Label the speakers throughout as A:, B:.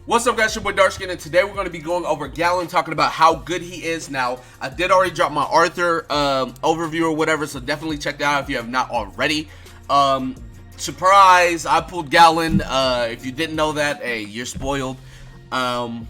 A: What's up, guys? Your boy DarkSkin, and today we're going to be going over Galand, talking about how good he is. Now, I did already drop my Arthur overview or whatever, so definitely check that out if you have not already. Surprise, I pulled Galand. If you didn't know that, hey, you're spoiled. My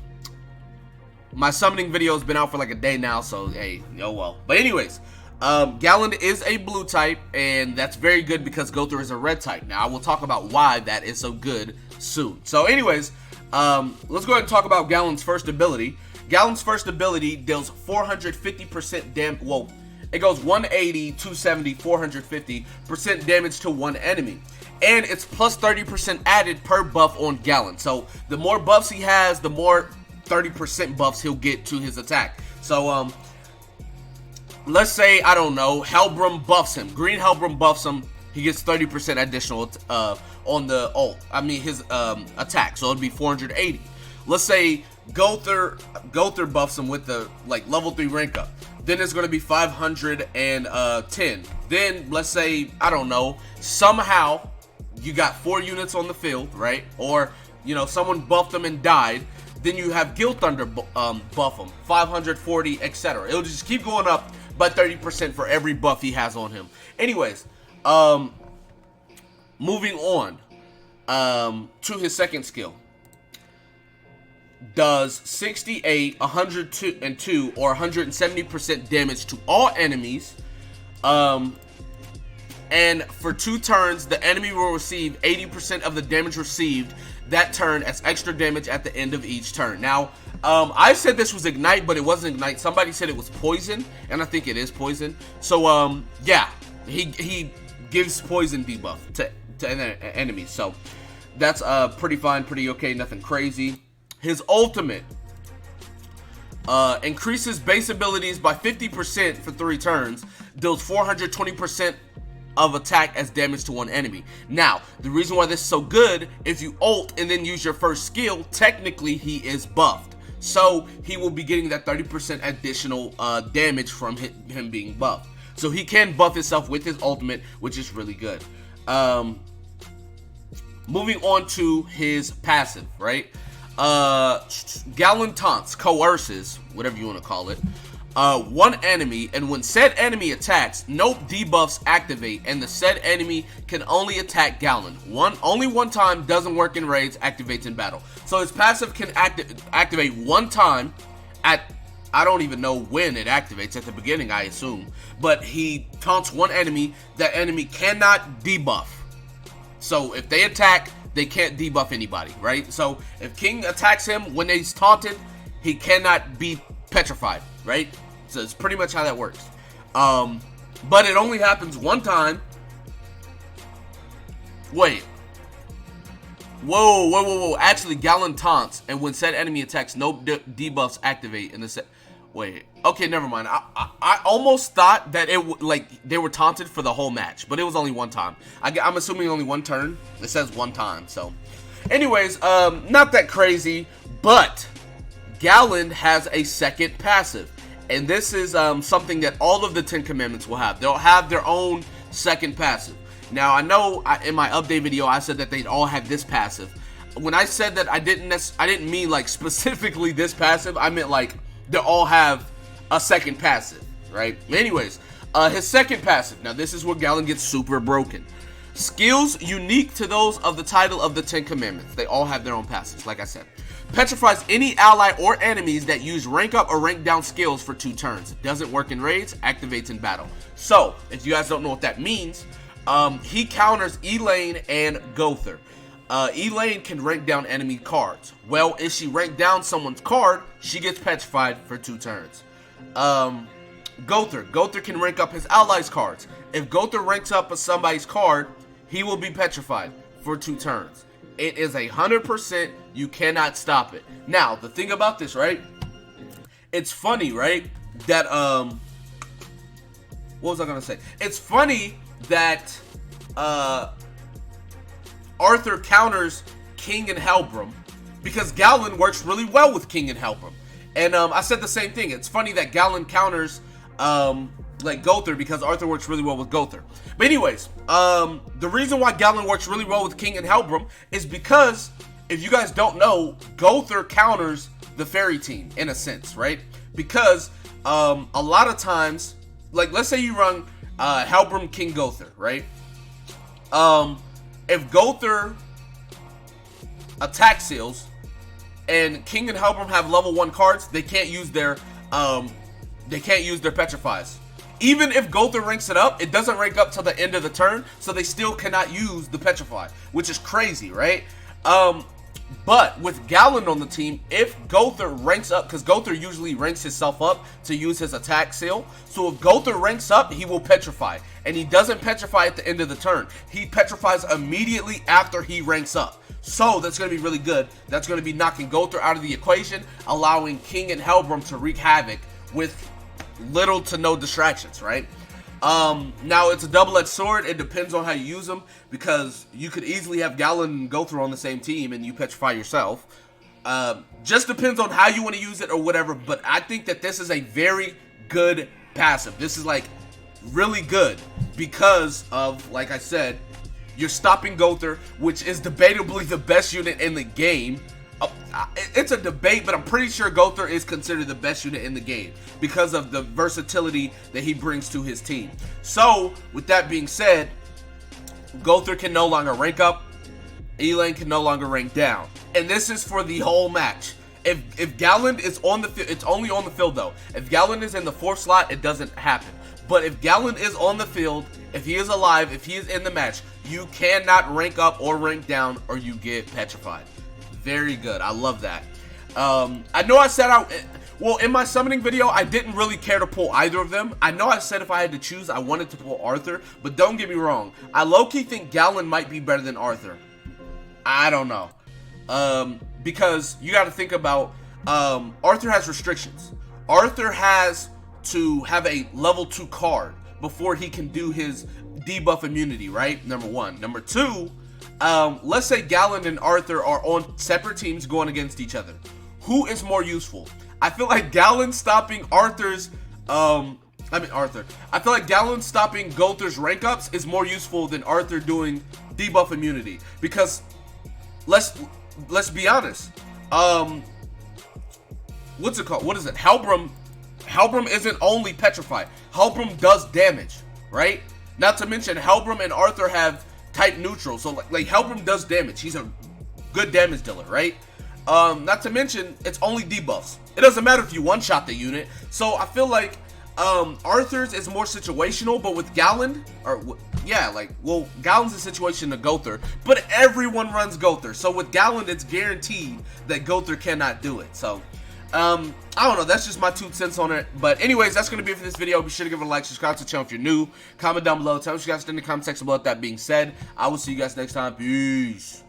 A: summoning video has been out for like a day now, so hey, oh well. But anyways, Galand is a blue type, and that's very good because Gother is a red type. Now, I will talk about why that is so good soon. So anyways, let's go ahead and talk about Galand's first ability. Galand's first ability deals 450% damage. Well, it goes 180, 270, 450% damage to one enemy. And it's plus 30% added per buff on Galand. So the more buffs he has, the more 30% buffs he'll get to his attack. So, let's say, I don't know, Helbram buffs him. Green Helbram buffs him. He gets 30% additional on the ult. I mean, his attack. So it'd be 480. Let's say Gother buffs him with the level 3 rank up. Then it's going to be 510. Then let's say, I don't know, somehow you got 4 units on the field, right? Or, you know, someone buffed them and died. Then you have Guild Thunder buff him, 540, etc. It'll just keep going up by 30% for every buff he has on him. Anyways, moving on to his second skill. Does 68, 102, or 170% damage to all enemies. And for 2 turns, the enemy will receive 80% of the damage received that turn as extra damage at the end of each turn. Now, I said this was Ignite, but it wasn't Ignite. Somebody said it was Poison, and I think it is Poison. So, yeah, he gives Poison debuff to enemies. So, that's pretty fine, pretty okay, nothing crazy. His ultimate increases base abilities by 50% for 3 turns, deals 420% of attack as damage to one enemy. Now, the reason why this is so good, if you ult and then use your first skill, technically he is buffed. So he will be getting that 30% additional damage from him being buffed. So he can buff himself with his ultimate, which is really good. Moving on to his passive, right? Galand taunts, coerces, whatever you want to call it, one enemy, and when said enemy attacks, no debuffs activate, and the said enemy can only attack Galand. Only one time, doesn't work in raids, activates in battle. So his passive can activate one time at, I don't even know when it activates, at the beginning I assume, but he taunts one enemy, that enemy cannot debuff. So if they attack, they can't debuff anybody, right? So if King attacks him when he's taunted, he cannot be petrified, right? So it's pretty much how that works. But it only happens one time. Wait. Whoa. Actually, Galand taunts, and when said enemy attacks, no debuffs activate in the set. Wait. Okay, never mind. I almost thought that they were taunted for the whole match, but it was only one time. I'm assuming only one turn. It says one time, so. Anyways, not that crazy, but Galand has a second passive. And this is something that all of the 10 Commandments will have. They'll have their own second passive. Now, I know in my update video, I said that they'd all have this passive. When I said that, I didn't mean like specifically this passive. I meant like they all have a second passive, right? Anyways, his second passive. Now, this is where Galand gets super broken. Skills unique to those of the title of the 10 Commandments. They all have their own passives, like I said. Petrifies any ally or enemies that use rank up or rank down skills for 2 turns. It doesn't work in raids, activates in battle. So, if you guys don't know what that means, he counters Elaine and Gother. Elaine can rank down enemy cards. Well, if she rank down someone's card, she gets petrified for 2 turns. Gother can rank up his allies' cards. If Gother ranks up somebody's card, he will be petrified for 2 turns. It is 100%. You cannot stop it. Now, the thing about this, right? It's funny, right? That, what was I gonna say? It's funny that, Arthur counters King and Helbram because Galand works really well with King and Helbram. And, I said the same thing. It's funny that Galand counters, like Gother because Arthur works really well with Gother. But anyways, the reason why Galand works really well with King and Helbram is because if you guys don't know, Gowther counters the fairy team in a sense, right? Because a lot of times, like let's say you run Helbram King Gowther, right? If Gowther attack seals and King and Helbram have level 1 cards, they can't use their petrifies. Even if Gowther ranks it up, it doesn't rank up till the end of the turn, so they still cannot use the petrify, which is crazy, right? But with Galand on the team, if Gowther ranks up, because Gowther usually ranks himself up to use his attack seal, so if Gowther ranks up, he will petrify, and he doesn't petrify at the end of the turn. He petrifies immediately after he ranks up. So that's going to be really good. That's going to be knocking Gowther out of the equation, allowing King and Helbram to wreak havoc with little to no distractions, right? Now it's a double-edged sword. It depends on how you use them, because you could easily have Galand and Gowther on the same team and you petrify yourself. Just depends on how you want to use it or whatever, but I think that this is a very good passive. This is like really good because of, like I said, you're stopping Gowther, which is debatably the best unit in the game. It's a debate, but I'm pretty sure Gowther is considered the best unit in the game because of the versatility that he brings to his team. So, with that being said, Gowther can no longer rank up, Elaine can no longer rank down. And this is for the whole match. If Galand is on the field, it's only on the field though. If Galand is in the 4th slot, it doesn't happen. But if Galand is on the field, if he is alive, if he is in the match, you cannot rank up or rank down or you get petrified. Very good. I love that. I know I said well, in my summoning video, I didn't really care to pull either of them. I know I said if I had to choose, I wanted to pull Arthur, but don't get me wrong. I low-key think Galand might be better than Arthur. I don't know. Because you got to think about, Arthur has restrictions. Arthur has to have a level 2 card before he can do his debuff immunity, right? Number 1. Number 2, let's say Galand and Arthur are on separate teams going against each other. Who is more useful? I feel like Galand stopping Arthur's, I feel like Galand stopping Gowther's rank ups is more useful than Arthur doing debuff immunity. Because, let's be honest, what's it called? What is it? Helbram isn't only petrified. Helbram does damage, right? Not to mention, Helbram and Arthur have type neutral, so like Helbram does damage. He's a good damage dealer, right? Not to mention, it's only debuffs. It doesn't matter if you one-shot the unit. So I feel like Arthur's is more situational, but with Galand, Galand's a situation to Gowther, but everyone runs Gowther. So with Galand, it's guaranteed that Gowther cannot do it. So I don't know, that's just my 2 cents on it. But anyways, that's going to be it for this video. Be sure to give it a like, subscribe to the channel if you're new, comment down below, tell me what you guys think in the comment section below. That being said, I will see you guys next time. Peace.